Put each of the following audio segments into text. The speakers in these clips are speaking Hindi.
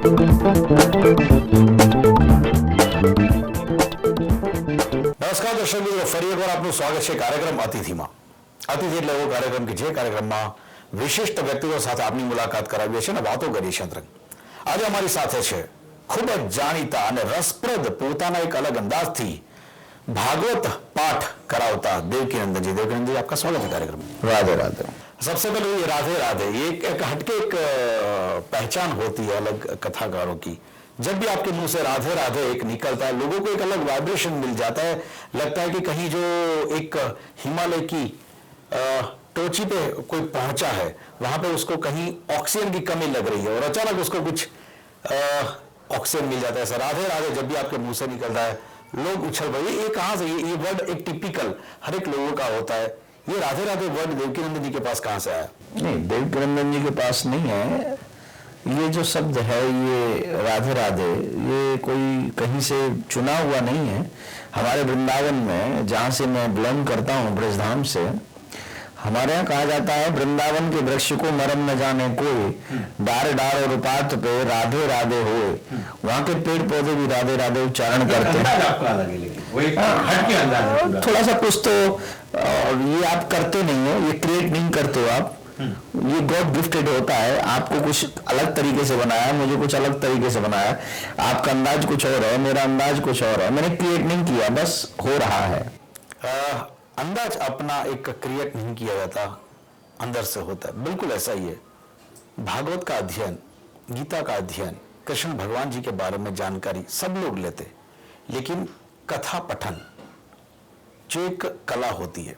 નમસ્કાર દર્શક મિત્રો, ફરી એકવાર આપનું સ્વાગત છે કાર્યક્રમ અતિથિમાં. અતિથિ એટલે એવો કાર્યક્રમ કે જે કાર્યક્રમમાં વિશિષ્ટ વ્યક્તિઓ સાથે આપની મુલાકાત કરાવીએ છીએ અને વાતો કરીએ છીએ. આજે અમારી સાથે છે ખૂબ જ જાણીતા અને રસપ્રદ પોતાના એક અલગ અંદાજથી भागवत पाठ करावता देवकीनंदन जी. देवकीनंदन जी, आपका स्वागत है कार्यक्रम में. राधे राधे. सबसे पहले ये राधे राधे, ये एक हटके एक पहचान होती है अलग कथाकारों की. जब भी आपके मुंह से राधे राधे एक निकलता है, लोगों को एक अलग वाइब्रेशन मिल जाता है. लगता है कि कहीं जो एक हिमालय की टोची पे कोई पहुंचा है, वहां पे उसको कहीं ऑक्सीजन की कमी लग रही है और अचानक उसको कुछ ऑक्सीजन मिल जाता है. ऐसा राधे राधे जब भी आपके मुंह से निकलता है, लोग उछल पड़े. ये कहाँ से, ये वर्ड एक टिपिकल हर एक लोगों का होता है. ये राधे राधे वर्ड देवकीनंदन जी के पास कहाँ से आया? नहीं, देवकीनंदन जी के पास नहीं है. ये जो शब्द है, ये राधे राधे, ये कोई कहीं से चुना हुआ नहीं है. हमारे वृंदावन में, जहाँ से मैं बिलोंग करता हूँ, ब्रजधाम से, हमारे यहाँ कहा जाता है वृंदावन के वृक्ष को मरम न जाने कोई, डार डार और उपात पे राधे राधे होए. वहाँ के पेड़ पौधे भी राधे राधे उच्चारण करते हैं. थोड़ा सा कुछ तो ये आप करते नहीं हो, ये क्रिएट नहीं करते हो आप. ये गॉड गिफ्टेड होता है. आपको कुछ अलग तरीके से बनाया, मुझे कुछ अलग तरीके से बनाया. आपका अंदाज कुछ और है, मेरा अंदाज कुछ और है. मैंने क्रिएट नहीं किया, बस हो रहा है. अंदाज अपना एक क्रिएट नहीं किया जाता, अंदर से होता है. बिल्कुल ऐसा ही है. भागवत का अध्ययन, गीता का अध्ययन, कृष्ण भगवान जी के बारे में जानकारी सब लोग लेते, लेकिन कथा पठन जो एक कला होती है,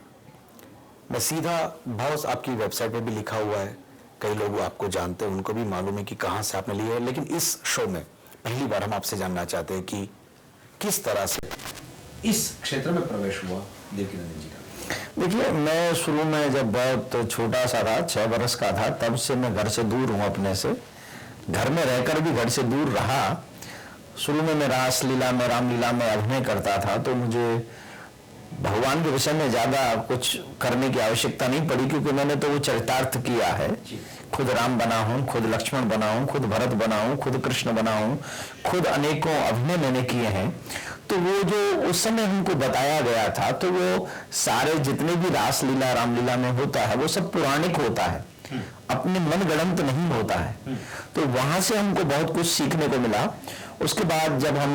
मैं सीधा भाव आपकी वेबसाइट पे भी लिखा हुआ है, कई लोग आपको जानते हैं, उनको भी मालूम है कि कहाँ से आपने लिया है. लेकिन इस शो में पहली बार हम आपसे जानना चाहते हैं कि किस तरह से इस क्षेत्र में प्रवेश हुआ देवकीनंदन जी का. देखिए, मैं शुरू में जब बहुत छोटा सा था, 6 वर्ष का था, तब से मैं घर से दूर हूँ. अपने से घर में रहकर भी घर से दूर रहा. शुरू में मैं रासलीला में, रामलीला में अभिनय करता था, तो मुझे भगवान के विषय में ज्यादा कुछ करने की आवश्यकता नहीं पड़ी, क्योंकि मैंने तो वो चरितार्थ किया है. खुद राम बना हूँ, खुद लक्ष्मण बना हूँ, खुद भरत बना हूँ, खुद कृष्ण बना हूँ, खुद अनेकों अभिनय मैंने किए हैं. तो वो जो उस समय हमको बताया गया था, तो वो सारे जितने भी रासलीला रामलीला में होता है, वो सब पौराणिक होता है, अपने मनगढ़ंत नहीं होता है. तो वहां से हमको बहुत कुछ सीखने को मिला. उसके बाद जब हम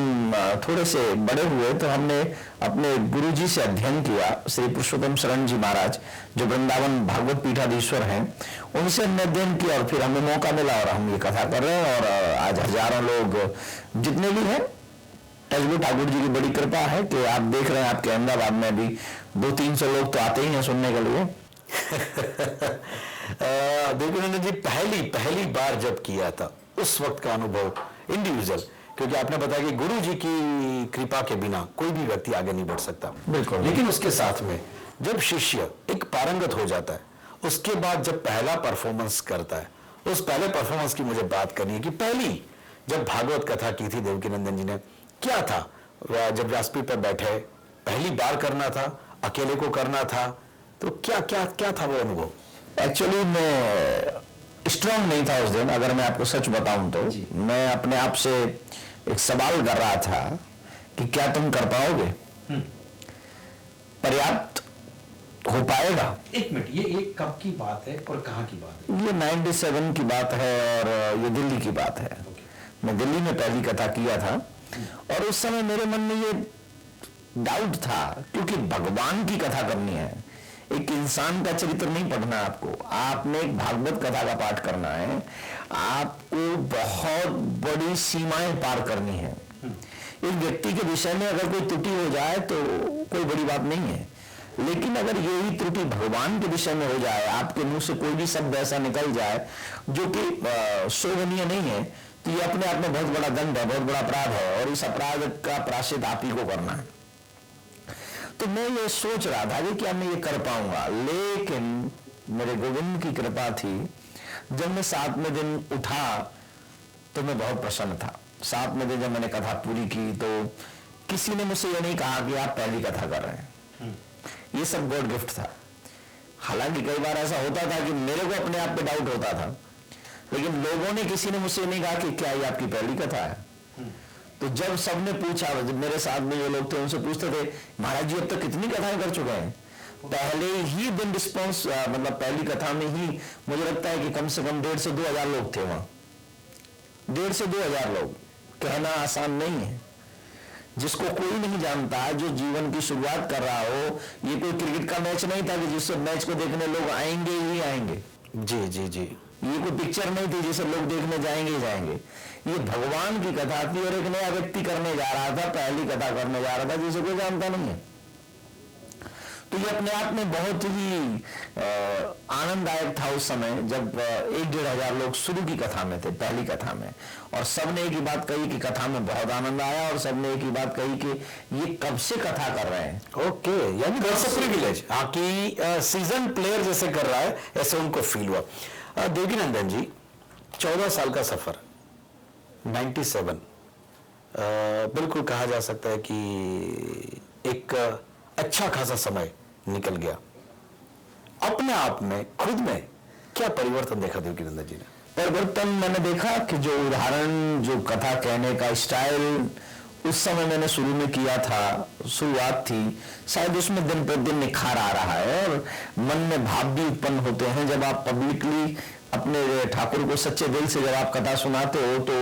थोड़े से बड़े हुए, तो हमने अपने गुरुजी से अध्ययन किया, श्री पुरुषोत्तम शरण जी महाराज, जो वृंदावन भागवत पीठाधीश्वर हैं, उनसे हमने अध्ययन किया और फिर हमें मौका मिला और हम ये कथा कर रहे हैं. और आज हजारों लोग जितने भी हैं, टचवुड ठाकुर जी की बड़ी कृपा है कि आप देख रहे हैं, आपके अहमदाबाद में भी 200-300 लोग तो आते ही हैं सुनने के लिए. देवकीनंदन जी, पहली बार जब किया था, उस वक्त का अनुभव इंडिविजुअल, क्योंकि आपने बताया कि गुरु जी की कृपा के बिना कोई भी व्यक्ति आगे नहीं बढ़ सकता. बिल्कुल. लेकिन उसके साथ में जब शिष्य एक पारंगत हो जाता है, उसके बाद जब पहला परफॉर्मेंस करता है, उस पहले परफॉर्मेंस की मुझे बात करनी है कि पहली जब भागवत कथा की थी देवकीनंदन जी ने, क्या था? जब व्यासपीठ पर बैठे, पहली बार करना था, अकेले को करना था, तो क्या क्या क्या था वो अनुभव? एक्चुअली मैं स्ट्रांग नहीं था उस दिन. अगर मैं आपको सच बताऊं तो मैं अपने आप से एक सवाल कर रहा था कि क्या तुम कर पाओगे, पर्याप्त हो पाएगा. एक मिनट, ये एक कब की बात है और कहाँ की बात है? ये 97 की बात है और ये दिल्ली की बात है. मैं दिल्ली में पहली कथा किया था और उस समय मेरे मन में ये डाउट था, क्योंकि भगवान की कथा करनी है, एक इंसान का चरित्र नहीं पढ़ना है आपको. आपने एक भागवत कथा का पाठ करना है, आपको बहुत बड़ी सीमाएं पार करनी है. एक व्यक्ति के विषय में अगर कोई त्रुटि हो जाए तो कोई बड़ी बात नहीं है, लेकिन अगर यही त्रुटि भगवान के विषय में हो जाए, आपके मुंह से कोई भी शब्द ऐसा निकल जाए जो कि शोभनीय नहीं है, तो ये अपने आप में बहुत बड़ा दंड है, बहुत बड़ा अपराध है, और इस अपराध का प्रायश्चित आप ही को करना है. तो मैं ये सोच रहा था कि क्या मैं ये कर पाऊंगा. लेकिन मेरे गोविंद की कृपा थी. जब मैं 7वें दिन उठा तो मैं बहुत प्रसन्न था. 7वें दिन जब मैंने कथा पूरी की तो किसी ने मुझसे ये नहीं कहा कि आप पहली कथा कर रहे हैं. ये सब गॉड गिफ्ट था. हालांकि कई बार ऐसा होता था कि मेरे को अपने आप पे डाउट होता था, लेकिन लोगों ने, किसी ने मुझसे नहीं कहा कि क्या ये आपकी पहली कथा है। तो जब सबने पूछा, जब मेरे साथ में जो लोग थे उनसे पूछते थे, महाराज जी अब तक कितनी कथाएं कर चुके हैं, पहले ही दिन रिस्पॉन्स, मतलब पहली कथा में ही मुझे लगता है कि कम से कम 1,500 से 2,000 लोग थे वहां। 1,500 से 2,000 लोग, कहना आसान नहीं है। जिसको कोई नहीं जानता, जो जीवन की शुरुआत कर रहा हो, ये कोई क्रिकेट का मैच नहीं था कि जिस मैच को देखने लोग आएंगे ही आएंगे। जी जी जी। ये कोई पिक्चर नहीं थी जिसे लोग देखने जाएंगे ही जाएंगे। ये भगवान की कथा थी और एक नया व्यक्ति करने जा रहा था, पहली कथा करने जा रहा था जिसे कोई जानता नहीं है। तो ये अपने आप में बहुत ही आनंददायक था उस समय, जब 1-1.5 हजार लोग शुरू की कथा में थे, पहली कथा में, और सबने एक ही बात कही कि कथा में बहुत आनंद आया, और सबने एक ही बात कही कि ये कब से कथा कर रहे हैं। ओके, यानी प्रिविलेज, हाँ, कि सीजन प्लेयर जैसे कर रहा है ऐसे उनको फील हुआ। देवकीनंदन जी, 14 साल का सफर, 97, बिल्कुल कहा जा सकता है कि एक अच्छा खासा समय निकल गया। अपने आप में, खुद में क्या परिवर्तन देखा देवकीनंदन जी ने? परिवर्तन मैंने देखा कि जो उदाहरण, जो कथा कहने का स्टाइल उस समय मैंने शुरू में किया था, शुरुआत थी, शायद उसमें दिन पर दिन निखार आ रहा है और मन में भाव भी उत्पन्न होते हैं। जब आप पब्लिकली अपने ठाकुर को सच्चे दिल से जब आप कथा सुनाते हो, तो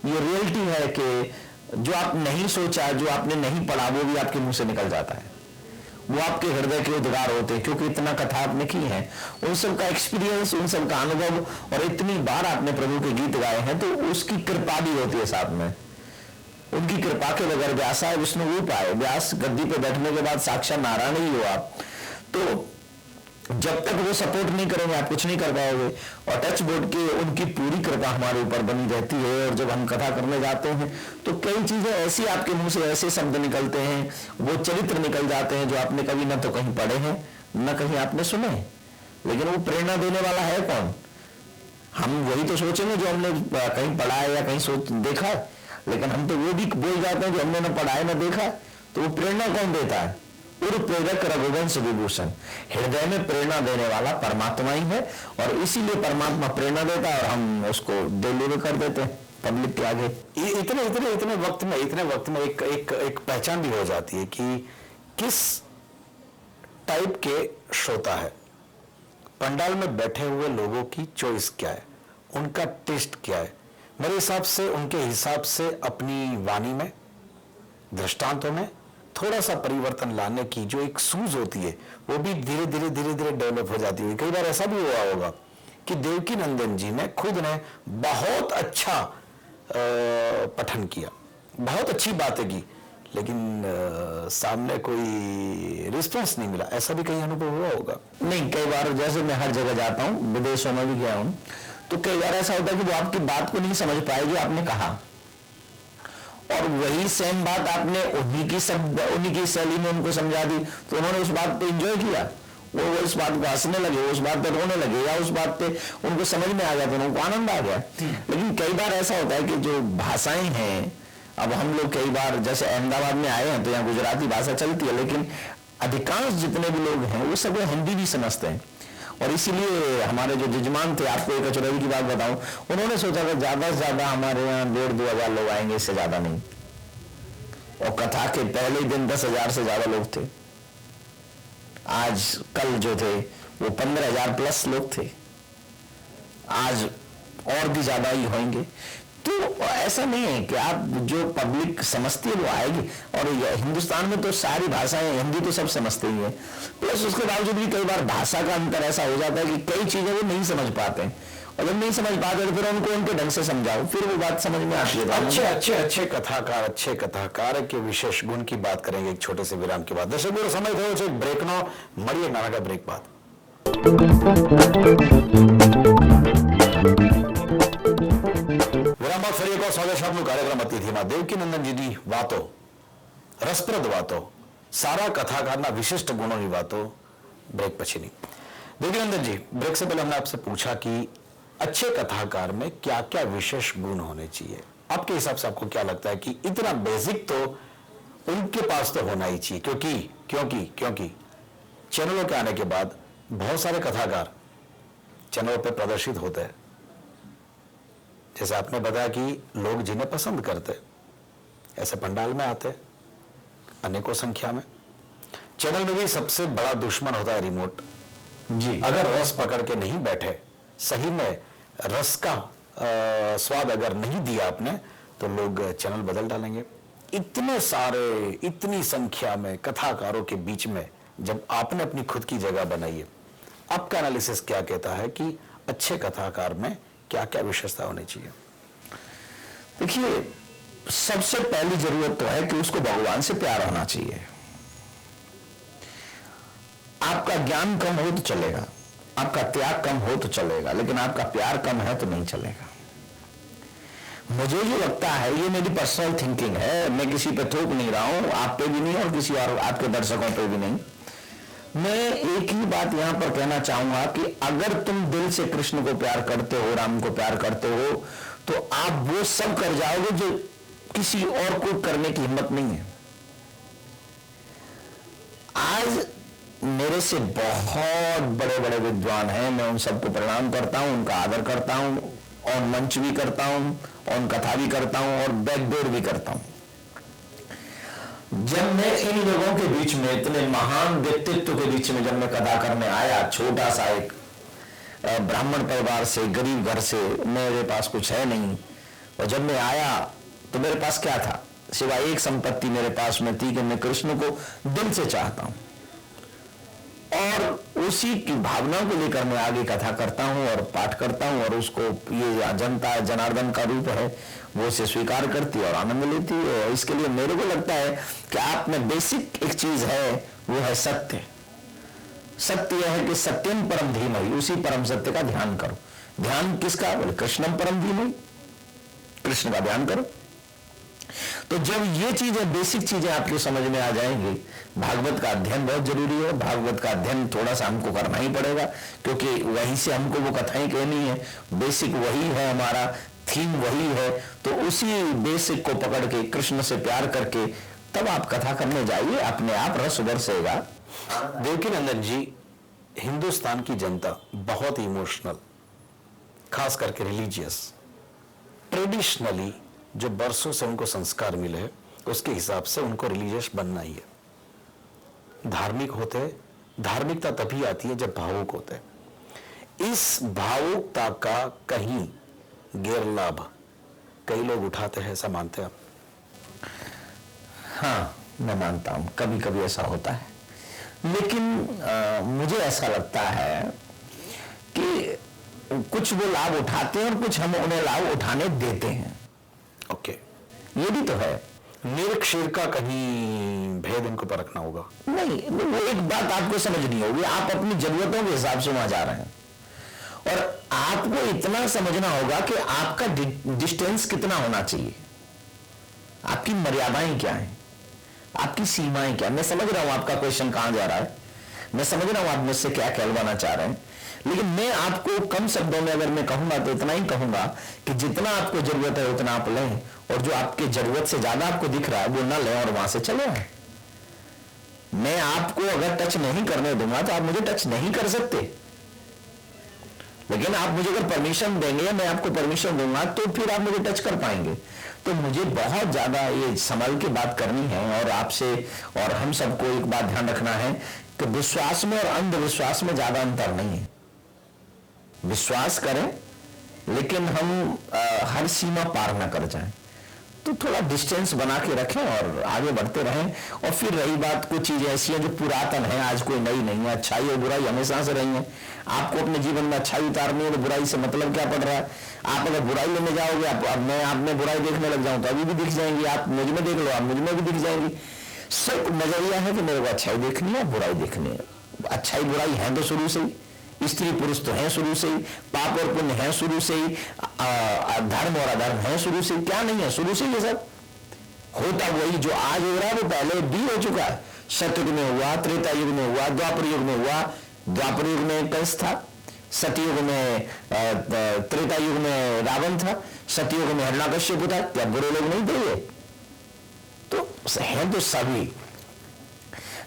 ये रियलिटी है कि जो आप नहीं सोचा, जो आपने नहीं पढ़ा, वो भी आपके मुंह से निकल जाता है। वो आपके हृदय के उद्गार होते हैं, क्योंकि इतना कथा आपने की है, उन सब का एक्सपीरियंस, उन सब का अनुभव, और इतनी बार आपने प्रभु के गीत गाए हैं, तो उसकी कृपा भी होती है साथ में। उनकी कृपा के बगैर व्यास आए विष्णु रूप आए, व्यास गद्दी पे बैठने के बाद साक्षात नारायण ही हो आप। तो जब तक वो सपोर्ट नहीं करेंगे आप कुछ नहीं कर पाओगे। और टच बोर्ड की उनकी पूरी कृपा हमारे ऊपर बनी रहती है। और जब हम कथा करने जाते हैं तो कई चीजें ऐसी आपके मुंह से ऐसे शब्द निकलते हैं, वो चरित्र निकल जाते हैं जो आपने कभी न तो कहीं पढ़े हैं न कहीं आपने सुने, लेकिन वो प्रेरणा देने वाला है कौन? हम वही तो सोचेंगे जो हमने कहीं पढ़ा है या कहीं सोच देखा है, लेकिन हम तो वो भी बोल जाते हैं जो हमने न पढ़ा है न देखा है। तो वो प्रेरणा कौन देता है? उर प्रेरक रघुवंश विभूषण, हृदय में प्रेरणा देने वाला परमात्मा ही है। और इसीलिए परमात्मा प्रेरणा देता है और हम उसको डिलीवर कर देते हैं पब्लिक के आगे। इतने वक्त में एक पहचान भी हो जाती है कि किस टाइप के श्रोता है। पंडाल में बैठे हुए लोगों की चॉइस क्या है, उनका टेस्ट क्या है। मेरे हिसाब से, उनके हिसाब से अपनी वाणी में, दृष्टांतों में थोड़ा सा परिवर्तन लाने की जो एक सूझ होती है, वो भी धीरे धीरे डेवलप हो जाती है। कई बार ऐसा भी हुआ होगा कि देवकीनंदन जी ने खुद ने बहुत अच्छा पठन किया, बहुत अच्छी बातें की, लेकिन सामने कोई रिस्पॉन्स नहीं मिला। ऐसा भी कहीं अनुभव हुआ होगा? नहीं, कई बार जैसे मैं हर जगह जाता हूँ, विदेशों में भी गया हूँ, तो कई बार ऐसा होता है कि वो आपकी बात को नहीं समझ पाए जो आपने कहा, और वही सेम बात आपने उन्हीं की शैली में उनको समझा दी, तो उन्होंने उस बात पे एंजॉय किया, वो उस बात को हंसने लगे, उस बात पे रोने लगे, या उस बात पे उनको समझ में आ गया, तो उनको आनंद आ गया। लेकिन कई बार ऐसा होता है कि जो भाषाएं हैं, अब हम लोग कई बार जैसे अहमदाबाद में आए हैं तो यहाँ गुजराती भाषा चलती है, लेकिन अधिकांश जितने भी लोग हैं वो सब हिंदी भी समझते हैं। और इसीलिए हमारे जो जजमान थे, आपको एक अचरज की बात बताऊं, उन्होंने सोचा था ज्यादा से ज्यादा हमारे यहाँ 1,500-2 हजार लोग आएंगे, इससे ज्यादा नहीं। और कथा के पहले ही दिन 10,000 से ज्यादा लोग थे। आज कल जो थे वो 15,000 प्लस लोग थे, आज और भी ज्यादा ही होंगे। तो ऐसा नहीं है कि आप जो पब्लिक समझती है वो आएगी। और हिंदुस्तान में तो सारी भाषाएं, हिंदी तो सब समझते ही है, प्लस उसके बावजूद भी कई बार भाषा का अंतर ऐसा हो जाता है कि कई चीजें वो नहीं समझ पाते हैं, और जब नहीं समझ पाते तो फिर उनको उनके ढंग से समझाओ, फिर वो बात समझ में आती है। अच्छे कथाकार के विशेष गुण की बात करेंगे एक छोटे से विराम के बाद। दर्शक मेरा समय थोड़ा ब्रेक नो मरिए नाना का ब्रेक बाद। વિરામ બાદ ફરી એકવાર સ્વાગત છે આપનું કાર્યક્રમ અતિથિમાં। દેવકીનંદનજીની વાતો, રસપ્રદ વાતો, સારા કથાકારના વિશિષ્ટ ગુણોની વાતો ब्रेक पछીની। देवकीनंदन जी, ब्रेक से पहले हमने आपसे पूछा कि अच्छे कथाकार में क्या क्या विशेष गुण होने चाहिए। आपके हिसाब से आपको क्या लगता है कि इतना बेसिक तो उनके पास तो होना ही चाहिए, क्योंकि चैनलों के आने के बाद बहुत सारे कथाकार चैनलों पर प्रदर्शित होते हैं, जैसे आपने बताया कि लोग जिन्हें पसंद करते ऐसे पंडाल में आते अनेकों संख्या में। चैनल में भी सबसे बड़ा दुश्मन होता है रिमोट जी। अगर रस पकड़ के नहीं बैठे, सही में रस का स्वाद अगर नहीं दिया आपने, तो लोग चैनल बदल डालेंगे। इतने सारे, इतनी संख्या में कथाकारों के बीच में जब आपने अपनी खुद की जगह बनाई है, आपका एनालिसिस क्या कहता है कि अच्छे कथाकार में क्या क्या विशेषता होनी चाहिए? देखिए, सबसे पहली जरूरत तो है कि उसको भगवान से प्यार होना चाहिए। आपका ज्ञान कम हो तो चलेगा, आपका त्याग कम हो तो चलेगा, लेकिन आपका प्यार कम है तो नहीं चलेगा। मुझे जो लगता है, ये मेरी पर्सनल थिंकिंग है, मैं किसी पे थोप नहीं रहा हूं, आप पे भी नहीं और किसी और आपके दर्शकों पे भी नहीं। मैं एक ही बात यहां पर कहना चाहूंगा कि अगर तुम दिल से कृष्ण को प्यार करते हो, राम को प्यार करते हो, तो आप वो सब कर जाओगे जो किसी और को करने की हिम्मत नहीं है। आज मेरे से बहुत बड़े बड़े विद्वान हैं, मैं उन सबको प्रणाम करता हूं, उनका आदर करता हूं, और मंच भी करता हूं, और कथा भी करता हूं, और बैकडोर भी करता हूं। जब मैं इन लोगों के बीच में, इतने महान व्यक्तित्व के बीच में जब मैं कथा करने आया, छोटा सा एक ब्राह्मण परिवार से, गरीब घर से, मेरे पास कुछ है नहीं, और जब मैं आया तो मेरे पास क्या था? सिवाय एक संपत्ति मेरे पास में थी कि मैं कृष्ण को दिल से चाहता हूं, और उसी की भावना को लेकर मैं आगे कथा करता हूं और पाठ करता हूं, और उसको ये जनता जनार्दन का रूप है, वो उसे स्वीकार करती है और आनंद लेती है। और इसके लिए मेरे को लगता है कि आप में बेसिक एक चीज है, वो है सत्य। सत्य यह है कि सत्यम परम धीमहि, उसी परम सत्य का ध्यान करो। ध्यान किसका? बोले कृष्णम परम धीमहि, कृष्ण का ध्यान करो। तो जब ये चीजें, बेसिक चीजें आपके समझ में आ जाएंगी, भागवत का अध्ययन बहुत जरूरी है। भागवत का अध्ययन थोड़ा सा हमको करना ही पड़ेगा, क्योंकि वहीं से हमको वो कथाएं कहनी है। बेसिक वही है, हमारा थीम वही है। तो उसी बेसिक को पकड़ के, कृष्ण से प्यार करके, तब आप कथा करने जाइए, अपने आप रस बरसेगा। देवकीनंदन जी, हिंदुस्तान की जनता बहुत इमोशनल, खास करके रिलीजियस, ट्रेडिशनली जो बरसों से उनको संस्कार मिले हैं, उसके हिसाब से उनको रिलीजियस बनना ही है। धार्मिक होते, धार्मिकता तभी आती है जब भावुक होते हैं। इस भावुकता का कहीं गैर लाभ कई लोग उठाते हैं, ऐसा मानते हैं आप? हाँ, मैं मानता हूं, कभी कभी ऐसा होता है, लेकिन मुझे ऐसा लगता है कि कुछ वो लाभ उठाते हैं और कुछ हम उन्हें लाभ उठाने देते हैं। ओके, ये भी तो है। निरक्षीर का कहीं भेद इनको परखना होगा। नहीं, वो एक बात आपको समझनी होगी, आप अपनी जरूरतों के हिसाब से वहां जा रहे हैं, और आपको इतना समझना होगा कि आपका डिस्टेंस कितना होना चाहिए, आपकी मर्यादाएं क्या हैं, आपकी सीमाएं क्या। मैं समझ रहा हूं आपका क्वेश्चन कहां जा रहा है, मैं समझ रहा हूं आप मुझसे क्या कहलवाना चाह रहे हैं, लेकिन मैं आपको कम शब्दों में अगर मैं कहूंगा तो इतना ही कहूंगा कि जितना आपको जरूरत है उतना आप लें, और जो आपकी जरूरत से ज्यादा आपको दिख रहा है वो ना लें और वहां से चले आए। मैं आपको अगर टच नहीं करने दूंगा तो आप मुझे टच नहीं कर सकते, लेकिन आप मुझे अगर परमिशन देंगे, मैं आपको परमिशन दूंगा, तो फिर आप मुझे टच कर पाएंगे। तो मुझे बहुत ज्यादा ये संभल के बात करनी है, और आपसे और हम सबको एक बात ध्यान रखना है कि विश्वास में और अंधविश्वास में ज्यादा अंतर नहीं है। विश्वास करें, लेकिन हम हर सीमा पार ना कर जाएं, तो थोड़ा डिस्टेंस बना के रखें और आगे बढ़ते रहें। और फिर रही बात, कुछ चीजें ऐसी हैं जो पुरातन है, आज कोई नई नहीं है। अच्छाई और बुराई हमेशा से रही है। आपको अपने जीवन में अच्छाई उतारनी है तो बुराई से मतलब क्या पड़ रहा है? आप अगर बुराई लेने जाओगे, आप में बुराई देखने लग जाऊं तो अभी भी दिख जाएंगी। आप मुझ में देख लो, आप मुझ में भी दिख जाएंगी। सिर्फ नजरिया है कि मेरे को अच्छाई देखनी है, बुराई देखनी है। अच्छाई बुराई है तो शुरू से ही, स्त्री पुरुष तो है शुरू से ही, पाप और पुण्य है शुरू से ही, धर्म और अधर्म है शुरू से ही। क्या नहीं है? शुरू से ही। ये सब होता वही जो आज हो रहा है वो पहले भी हो चुका है। सतयुग में हुआ, त्रेता युग में हुआ, द्वापर युग में हुआ। द्वापर युग में कंस था, सतयुग में त्रेता युग में रावण था, सतयुग में हिरण्यकश्यप था। क्या बुरे लोग नहीं थे? तो है तो सभी,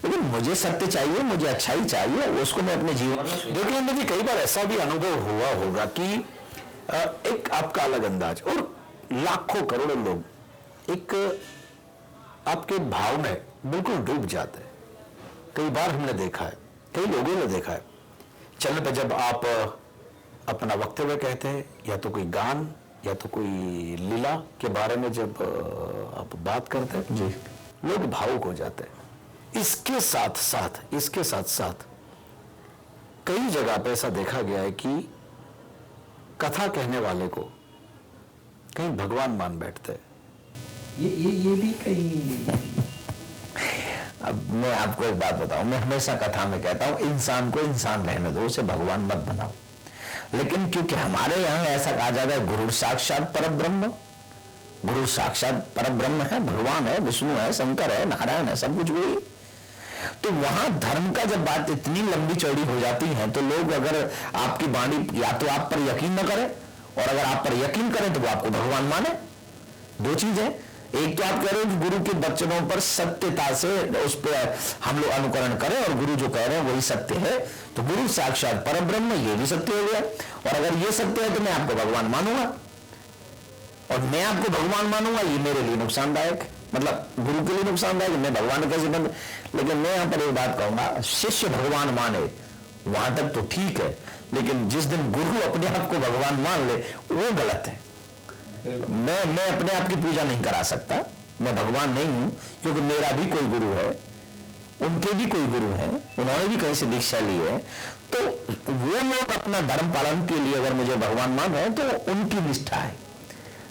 लेकिन मुझे सत्य चाहिए, मुझे अच्छाई चाहिए, उसको मैं अपने जीवन में। देखिए अंदर जी, कई बार ऐसा भी अनुभव हुआ होगा कि एक आपका अलग अंदाज, और लाखों करोड़ों लोग एक आपके भाव में बिल्कुल डूब जाते हैं। कई बार हमने देखा है, कई लोगों ने देखा है, चैनल पे जब आप अपना वक्तव्य कहते हैं या तो कोई गान या तो कोई लीला के बारे में जब आप बात करते हैं जी, लोग भावुक हो जाते हैं। इसके साथ साथ कई जगह पे ऐसा देखा गया है कि कथा कहने वाले को कहीं भगवान मान बैठते हैं। ये भी कहीं अब मैं आपको एक बात बताऊं, मैं हमेशा कथा में कहता हूं इंसान को इंसान रहने दो, उसे भगवान मत बनाओ। लेकिन क्योंकि हमारे यहाँ ऐसा कहा जाता है गुरु साक्षात परब्रह्म, गुरु साक्षात परब्रह्म है, भगवान है, विष्णु है, शंकर है, नारायण है, सब कुछ वही। तो वहां धर्म का जब बात इतनी लंबी चौड़ी हो जाती है तो लोग अगर आपकी वाणी या तो आप पर यकीन न करें, और अगर आप पर यकीन करें तो वो आपको भगवान माने। दो चीज है, एक तो आप कह रहे हो कि गुरु के वचनों पर सत्यता से उस पर हम लोग अनुकरण करें और गुरु जो कह रहे हैं वही सत्य है, तो गुरु साक्षात परब्रह्म, ये भी सत्य हो गया। और अगर ये सत्य है तो मैं आपको भगवान मानूंगा, और मैं आपको भगवान मानूंगा, ये मेरे लिए नुकसानदायक, मतलब गुरु के लिए नुकसानदायक, मैं भगवान कैसे बन। लेकिन मैं यहां पर एक बात कहूंगा, शिष्य भगवान माने वहां तक तो ठीक है, लेकिन जिस दिन गुरु अपने आप को भगवान मान ले वो गलत है। मैं अपने आप की पूजा नहीं करा सकता, मैं भगवान नहीं हूं, क्योंकि मेरा भी कोई गुरु है, उनके भी कोई गुरु है, उन्होंने भी कहीं से दीक्षा ली है। तो वो लोग अपना धर्म पालन के लिए अगर मुझे भगवान मान रहे हैं तो उनकी निष्ठा है,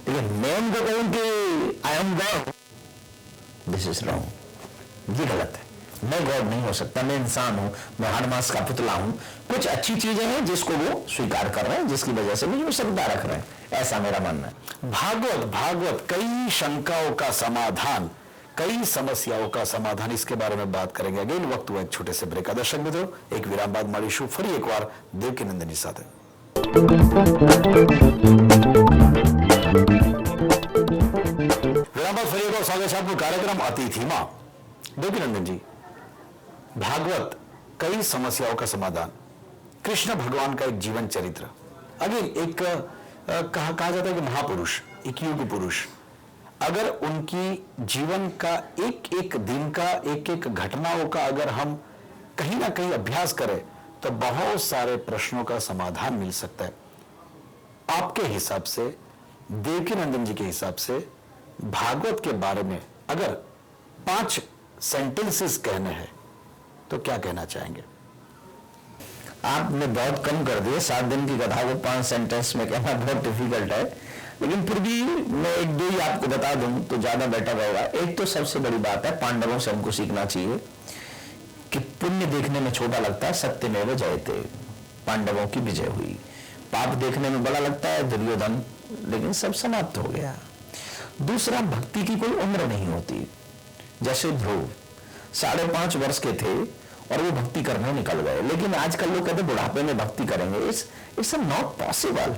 लेकिन मैं उनको कहूं कि I am God, this is wrong, ये गलत है। मैं गॉड नहीं हो सकता, मैं इंसान हूं, मैं हरमास का पुतला हूं। कुछ अच्छी चीजें हैं जिसको वो स्वीकार कर रहे हैं, जिसकी वजह से मुझे श्रद्धा रख रहे हैं, ऐसा मेरा मानना है। भागवत कई शंकाओं का समाधान, कई समस्याओं का समाधान, इसके बारे में बात करेंगे। अगेन वक्त हुआ एक छोटे से ब्रेक। दर्शक मित्रों, एक विराम बाद मारी शू फरी एक बार देवकीनंदन जी સાથે વિરામ બાદ ફરી એકવાર સ્વાગત છે આપનું કાર્યક્રમ અતિથિમાં। देवकीनंदन जी, भागवत कई समस्याओं का समाधान, कृष्ण भगवान का एक जीवन चरित्र, अगेन एक कहा जाता है कि महापुरुष, एक युग पुरुष, अगर उनकी जीवन का एक एक दिन का एक एक घटनाओं का अगर हम कहीं ना कहीं अभ्यास करें तो बहुत सारे प्रश्नों का समाधान मिल सकता है। आपके हिसाब से, देवकीनंदन जी के हिसाब से, भागवत के बारे में अगर 5 सेंटेंसेस कहने हैं तो क्या कहना चाहेंगे? आपने बहुत कम कर दिए, 7 दिन की कथा को 5 सेंटेंस में कहना बहुत डिफिकल्ट है, लेकिन फिर भी मैं 1-2 ही आपको बता दूं तो ज्यादा बेटर रहेगा। एक तो सबसे बड़ी बात है, पांडवों से हमको सीखना चाहिए कि पुण्य देखने में छोटा लगता है, सत्यमेव जयते, पांडवों की विजय हुई। पाप देखने में बड़ा लगता है, दुर्योधन, लेकिन सब समाप्त हो गया। दूसरा, भक्ति की कोई उम्र नहीं होती। जैसे ध्रुव 5.5 वर्ष के थे और वो भक्ति करने निकल गए, लेकिन आजकल लोग कहते बुढ़ापे में भक्ति करेंगे, इट्स नॉट पॉसिबल।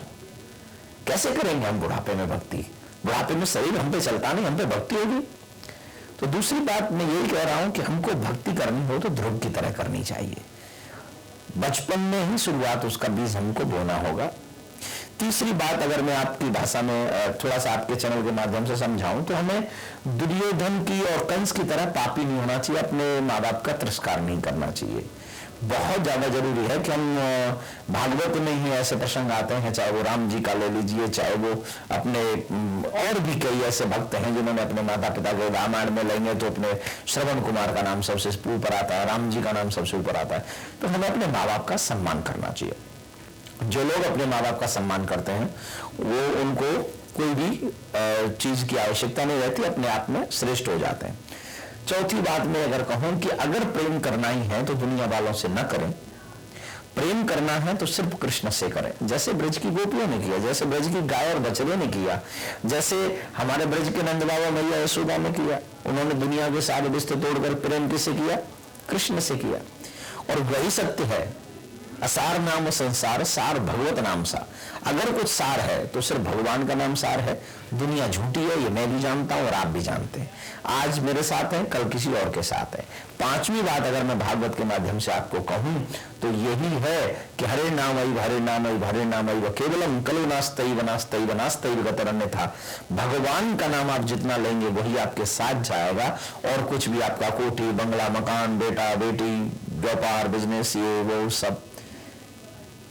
कैसे करेंगे हम बुढ़ापे में भक्ति? बुढ़ापे में शरीर हम पे चलता नहीं, हम पे भक्ति होगी। तो दूसरी बात मैं यही कह रहा हूं कि हमको भक्ति करनी हो तो ध्रुव की तरह करनी चाहिए, बचपन में ही शुरुआत उसका बीज हमको बोना होगा। तीसरी बात, अगर मैं आपकी भाषा में थोड़ा सा आपके चैनल के माध्यम से समझाऊं तो हमें दुर्योधन की और कंस की तरह पापी नहीं होना चाहिए, अपने माँ बाप का तिरस्कार नहीं करना चाहिए। बहुत ज्यादा जरूरी है कि हम भागवत में ही ऐसे प्रसंग आते हैं, चाहे वो राम जी का ले लीजिए, चाहे वो अपने और भी कई ऐसे भक्त हैं जिन्होंने अपने माता पिता को, रामायण में लेंगे तो अपने श्रवण कुमार का नाम सबसे ऊपर आता है, राम जी का नाम सबसे ऊपर आता है। तो हमें अपने माँ बाप का सम्मान करना चाहिए। जो लोग अपने माँ बाप का सम्मान करते हैं वो, उनको कोई भी चीज की आवश्यकता नहीं रहती, अपने आप में श्रेष्ठ हो जाते हैं। चौथी बात मैं अगर कहूं कि अगर प्रेम करना ही है तो दुनिया वालों से न करें, प्रेम करना है तो सिर्फ कृष्ण से करें, जैसे ब्रज की गोपियों ने किया, जैसे ब्रज की गाय और बछड़े ने किया, जैसे हमारे ब्रज के नंद बाबा मैया यशोदा ने किया। उन्होंने दुनिया के सारे रिश्ते तोड़कर प्रेम किससे किया? कृष्ण से किया। और वही सत्य है असार नाम संसार, सार भगवत नाम सा। अगर कुछ सार है तो सिर्फ भगवान का नाम सार है। दुनिया झूठी है, ये मैं भी जानता हूं और आप भी जानते हैं। आज मेरे साथ है, कल किसी और के साथ है। पांचवी बात अगर मैं भागवत के माध्यम से आपको कहूं तो यही है कि हरे नाम हरे नाम हरे नाम केवलम कलु नास्तई गतरन्य था। भगवान का नाम आप जितना लेंगे वही आपके साथ जाएगा, और कुछ भी आपका कोठी बंगला मकान बेटा बेटी व्यापार बिजनेस ये वो सब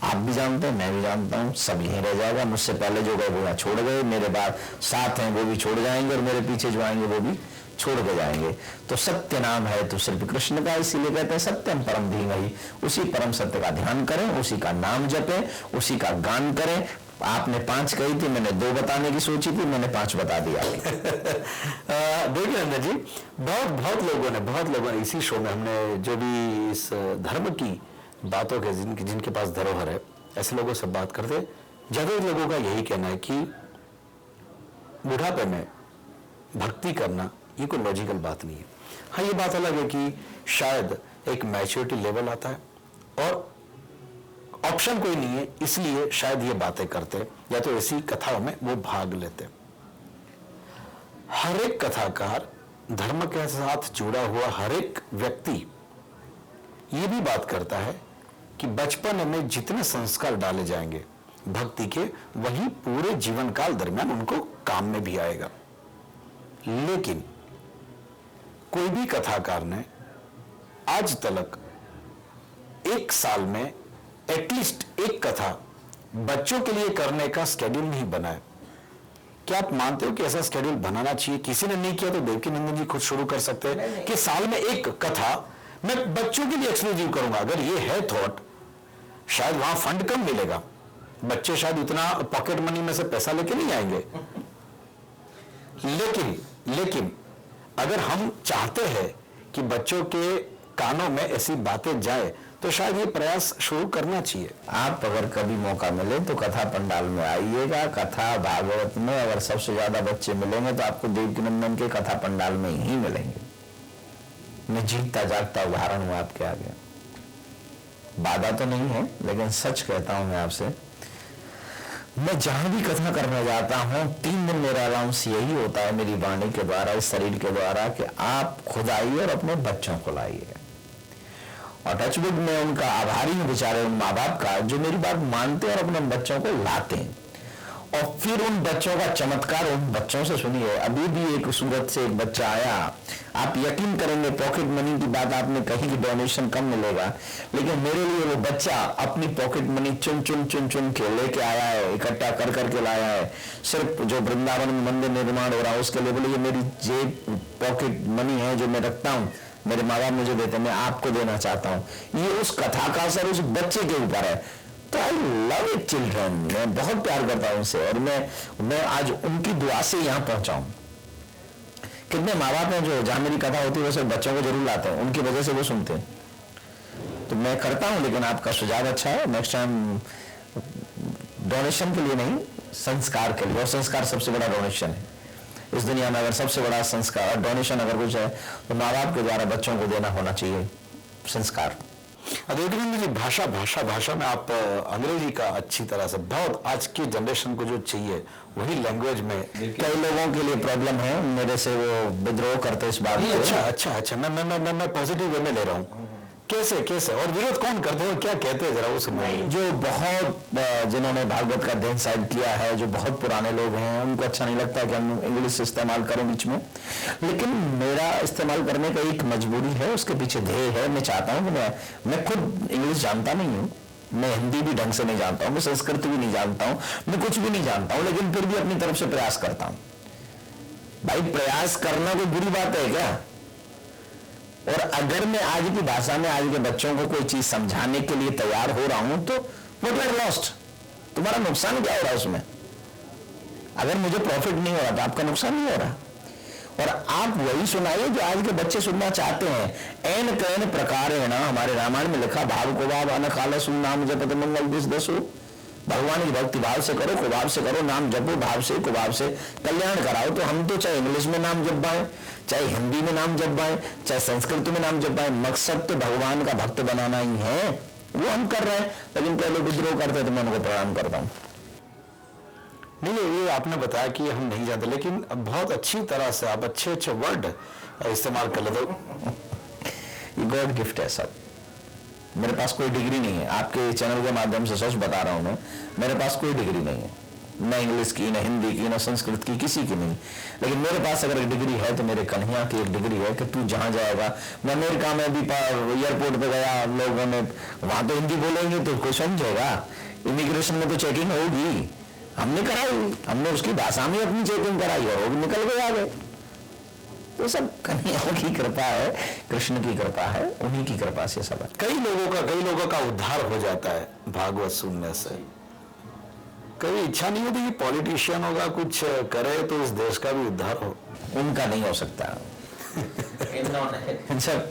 आप भी जानते हैं, मैं भी जानता हूं, सब यहीं रह जाएगा। मुझसे पहले जो गए वो यहाँ छोड़ गए, मेरे बाद साथ हैं वो भी छोड़ जाएंगे, और मेरे पीछे जो आएंगे वो भी छोड़ के जाएंगे। तो सत्य नाम है तो सिर्फ कृष्ण का, इसीलिए कहते हैं सत्यम परम धीमहि। उसी परम सत्य का ध्यान करें, उसी का नाम जपें, उसी का गान करें। आपने 5 कही थी, मैंने 2 बताने की सोची थी, मैंने 5 बता दिया। देखिए नंदन जी, बहुत लोगों ने इसी शो में हमने जो भी इस धर्म की बातों के जिनके पास धरोहर है, ऐसे लोगों से बात करते, ज्यादातर लोगों का यही कहना है कि बुढ़ापे में भक्ति करना ये कोई लॉजिकल बात नहीं है। हाँ, ये बात अलग है कि शायद एक मैच्योरिटी लेवल आता है और ऑप्शन कोई नहीं है, इसलिए शायद ये बातें करते, या तो ऐसी कथाओं में वो भाग लेते। हर एक कथाकार, धर्म के साथ जुड़ा हुआ हर एक व्यक्ति ये भी बात करता है कि बचपन में जितने संस्कार डाले जाएंगे भक्ति के, वही पूरे जीवन काल दरमियान उनको काम में भी आएगा। लेकिन कोई भी कथाकार ने आज तक 1 साल में एटलीस्ट एक कथा बच्चों के लिए करने का शेड्यूल नहीं बनाया। क्या आप मानते हो कि ऐसा शेड्यूल बनाना चाहिए? किसी ने नहीं किया तो देवकीनंदन जी खुद शुरू कर सकते हैं कि साल में एक कथा मैं बच्चों के लिए एक्सक्लूसिव करूंगा। अगर ये है थॉट, शायद वहां फंड कम मिलेगा, बच्चे शायद उतना पॉकेट मनी में से पैसा लेके नहीं आएंगे। लेकिन अगर हम चाहते हैं कि बच्चों के कानों में ऐसी बातें जाए तो शायद ये प्रयास शुरू करना चाहिए। आप अगर कभी मौका मिले तो कथा पंडाल में आइएगा। कथा भागवत में अगर सबसे ज्यादा बच्चे मिलेंगे तो आपको देवकीनंदन के कथा पंडाल में ही मिलेंगे। मैं जीतता जागता उदाहरण हूं आपके आगे। बाधा तो नहीं है, लेकिन सच कहता हूं मैं आपसे, मैं जहां भी कथा करने जाता हूं 3 दिन मेरा अलाउंस यही होता है मेरी वाणी के द्वारा, इस शरीर के द्वारा, कि आप खुद आइए और अपने बच्चों को लाइए। और टचवुड में उनका आभारी हूं बेचारे उन माँ बाप का जो मेरी बात मानते हैं और अपने बच्चों को लाते हैं। और फिर उन बच्चों का चमत्कार उन बच्चों से सुनिए। अभी भी एक सूरत से एक बच्चा आया, आप यकीन करेंगे, पॉकेट मनी की बात आपने कही कि डोनेशन कम मिलेगा, लेकिन मेरे लिए वो बच्चा अपनी पॉकेट मनी चुन चुन के लेके आया है, इकट्ठा कर करके लाया है। सिर्फ जो वृंदावन में मंदिर निर्माण हो रहा है उसके लिए बोले ये मेरी जेब पॉकेट मनी है जो मैं रखता हूँ, मेरे माँ बाप मुझे देते, मैं आपको देना चाहता हूँ। ये उस कथा का असर उस बच्चे के ऊपर है। तो आई लव इट चिल्ड्रन, मैं बहुत प्यार करता हूं उनसे, और मैं आज उनकी दुआ से यहां पहुंचा हूं। कितने माँ बाप हैं जो जहां मेरी कथा होती है वैसे बच्चों को जरूर लाते हैं, उनकी वजह से वो सुनते हैं। तो मैं करता हूं, लेकिन आपका सुझाव अच्छा है। नेक्स्ट टाइम डोनेशन के लिए नहीं, संस्कार के लिए, और संस्कार सबसे बड़ा डोनेशन है इस दुनिया में। अगर सबसे बड़ा संस्कार और डोनेशन अगर कुछ है तो माँ बाप के द्वारा बच्चों को देना होना चाहिए संस्कार। देवकीनंदन जी, भाषा में आप अंग्रेजी का अच्छी तरह से, बहुत आज की जनरेशन को जो चाहिए वही लैंग्वेज में। कई लोगों के लिए प्रॉब्लम है, मेरे से वो विद्रोह करते इस बात को। अच्छा, मैं पॉजिटिव वे में ले रहा हूँ। कैसे और विरोध कौन करते हैं, क्या कहते हैं, जरा उस जो बहुत जिन्होंने भागवत का अध्ययन शायद किया है, जो बहुत पुराने लोग हैं, उनको अच्छा नहीं लगता कि हम इंग्लिश इस्तेमाल करें बीच में, लेकिन मेरा इस्तेमाल करने का एक मजबूरी है, उसके पीछे ध्येय है। मैं चाहता हूं कि मैं खुद इंग्लिश जानता नहीं हूं, मैं हिंदी भी ढंग से नहीं जानता हूं, मैं संस्कृत भी नहीं जानता हूं, मैं कुछ भी नहीं जानता हूं, लेकिन फिर भी अपनी तरफ से प्रयास करता हूं। भाई, प्रयास करना कोई बुरी बात है क्या? और अगर मैं आज की भाषा में आज के बच्चों को कोई चीज समझाने के लिए तैयार हो रहा हूं तो व्हाट आर लॉस्ट? तुम्हारा नुकसान क्या हो रहा है उसमें? अगर मुझे प्रॉफिट नहीं हो रहा तो आपका नुकसान नहीं हो रहा। और आप वही सुनाइए जो आज के बच्चे सुनना चाहते हैं। एन कैन प्रकार है ना, हमारे रामायण में लिखा, भाव को भाव अन खाल सुन नाम जपत मंगल दिस दसो। भगवान की भक्ति भाव से करो, कुभाव से करो, नाम जपो भाव से, कुभाव से कल्याण कराओ। तो हम तो चाहे इंग्लिश में नाम जपाएं, चाहे हिंदी में नाम जपाएं, चाहे संस्कृत में नाम जपाएं, मकसद तो भगवान का भक्त बनाना ही है। वो हम कर रहे हैं, लेकिन पहले विद्रोह करते तो मैं उनको प्रणाम करता हूँ। नहीं, ये आपने बताया कि हम नहीं जानते, लेकिन बहुत अच्छी तरह से आप अच्छे अच्छे वर्ड इस्तेमाल कर लेते हो। ये गॉड गिफ्ट है सब। मेरे पास कोई डिग्री नहीं है, आपके चैनल के माध्यम से सच बता रहा हूं मैं, मेरे पास कोई डिग्री नहीं है, न इंग्लिश की, न हिंदी की, न संस्कृत की, किसी की नहीं। लेकिन मेरे पास अगर एक डिग्री है तो मेरे कन्हैया की एक डिग्री है कि तू जहां जाएगा, मैं अमेरिका में भी एयरपोर्ट पे गया, लोगों ने वहां तो हिंदी बोलेंगे तो कोई समझेगा, इमिग्रेशन में तो चेकिंग होगी, हमने कराई, हमने उसकी भाषा में अपनी चेकिंग कराई और वो भी निकल गए आगे। तो सब कन्हैया की कृपा है, कृष्ण की कृपा है, उन्हीं की कृपा से सब है। कई लोगों का उद्धार हो जाता है भागवत सुनने से। कभी इच्छा नहीं होती कि पॉलिटिशियन होगा कुछ करे तो इस देश का भी उद्धार हो? उनका नहीं हो सकता। जब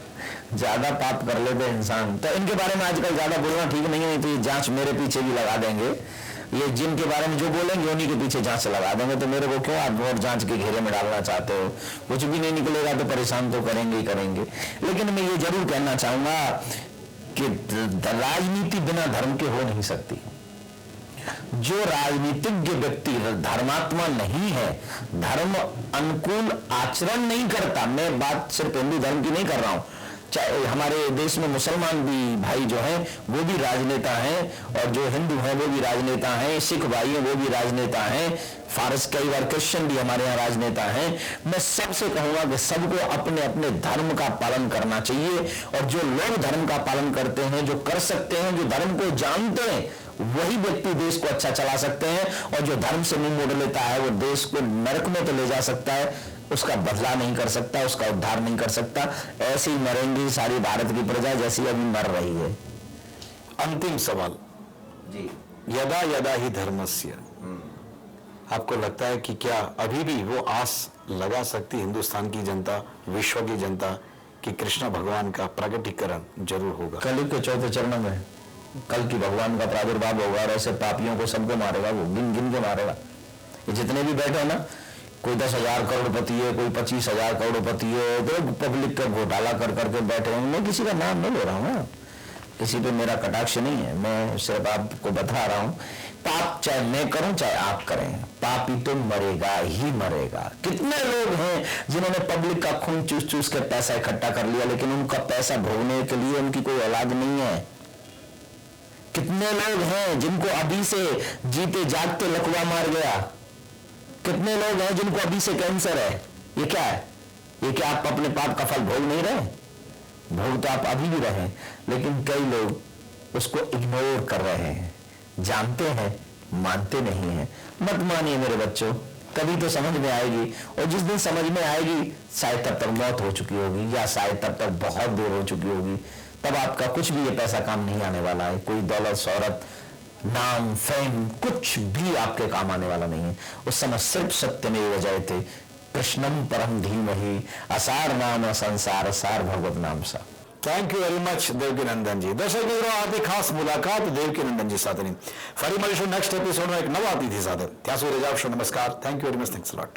ज्यादा पाप कर लेते इंसान, तो इनके बारे में आजकल ज्यादा बोलना ठीक नहीं है, तो ये जांच मेरे पीछे भी लगा देंगे, ये जिनके बारे में जो बोलेंगे उन्हीं के पीछे जांच लगा देंगे। तो मेरे को क्यों आप और जांच के घेरे में डालना चाहते हो? कुछ भी नहीं निकलेगा तो परेशान तो करेंगे ही करेंगे। लेकिन मैं ये जरूर कहना चाहूंगा कि राजनीति बिना धर्म के हो नहीं सकती। जो राजनीतिज्ञ व्यक्ति धर्मात्मा नहीं है, धर्म अनुकूल आचरण नहीं करता, मैं बात सिर्फ हिंदू धर्म की नहीं कर रहा हूं, चाहे हमारे देश में मुसलमान भी भाई जो हैं वो भी राजनेता हैं, और जो हिंदू हैं वो भी राजनेता हैं, सिख भाई हैं वो भी राजनेता हैं, फारस कई बार क्रिश्चियन भी हमारे यहाँ राजनेता हैं। मैं सबसे कहूंगा कि सबको अपने अपने धर्म का पालन करना चाहिए, और जो लोग धर्म का पालन करते हैं, जो कर सकते हैं, जो धर्म को जानते हैं, वही व्यक्ति देश को अच्छा चला सकते हैं। और जो धर्म से मुंह मोड़ लेता है वो देश को नरक में तो ले जा सकता है, उसका बदला नहीं कर सकता, उसका उद्धार नहीं कर सकता। ऐसे ही मरेंगी सारी भारत की प्रजा जैसी अभी मर रही है। अंतिम सवाल जी, यदा यदा ही धर्मस्य, आपको लगता है कि क्या अभी भी वो आस लगा सकती हिंदुस्तान की जनता, विश्व की जनता, कि कृष्ण भगवान का प्रकटीकरण जरूर होगा? कलयुग के चौथे चरण में कल की भगवान का प्रादुर्भाव होगा, और ऐसे पापियों को सबको मारेगा, वो गिन गिन के मारेगा। ये जितने भी बैठे ना, कोई 10,000 करोड़पति है, कोई 25,000 करोड़पति है, तो पब्लिक का घोटाला कर करके बैठे हैं। मैं किसी का नाम नहीं ले रहा हूँ, किसी पे मेरा कटाक्ष नहीं है, मैं सिर्फ आपको बता रहा हूँ, पाप चाहे मैं करूं चाहे आप करें, पापी तो मरेगा ही मरेगा। कितने लोग हैं जिन्होंने पब्लिक का खून चूस चूस के पैसा इकट्ठा कर लिया, लेकिन उनका पैसा भोगने के लिए उनकी कोई औलाद नहीं है। कितने लोग हैं जिनको अभी से जीते जागते लकवा मार गया। कितने लोग हैं जिनको अभी से कैंसर है। ये क्या है? ये क्या आप अपने पाप का फल भोग नहीं रहे? भोग तो आप अभी भी रहे, लेकिन कई लोग उसको इग्नोर कर रहे हैं, जानते हैं, मानते नहीं हैं। मत मानिए मेरे बच्चों, कभी तो समझ में आएगी, और जिस दिन समझ में आएगी शायद तब तक मौत हो चुकी होगी, या शायद तब तक बहुत देर हो चुकी होगी। तब आपका कुछ भी ये पैसा काम नहीं आने वाला है। कोई दौलत, शौहरत, नाम, फेम, कुछ भी आपके काम आने वाला नहीं है। उस समय सिर्फ सत्यमेव जयते, कृष्णम परम धीमहि, असार नाम संसार सार भगवत नाम सा। Thank you very much Devaki Nandan ji. दर्शक मित्रों, आपकी खास मुलाकात देवकी नंदन जी સાથે ની ફરી મળીશું નેક્સ્ટ એપિસોડમાં એક નવા અતિથિ સાથે। ત્યાં સુધી રજા આપશો। નમસ્કાર। Thank you very much. Thanks a lot.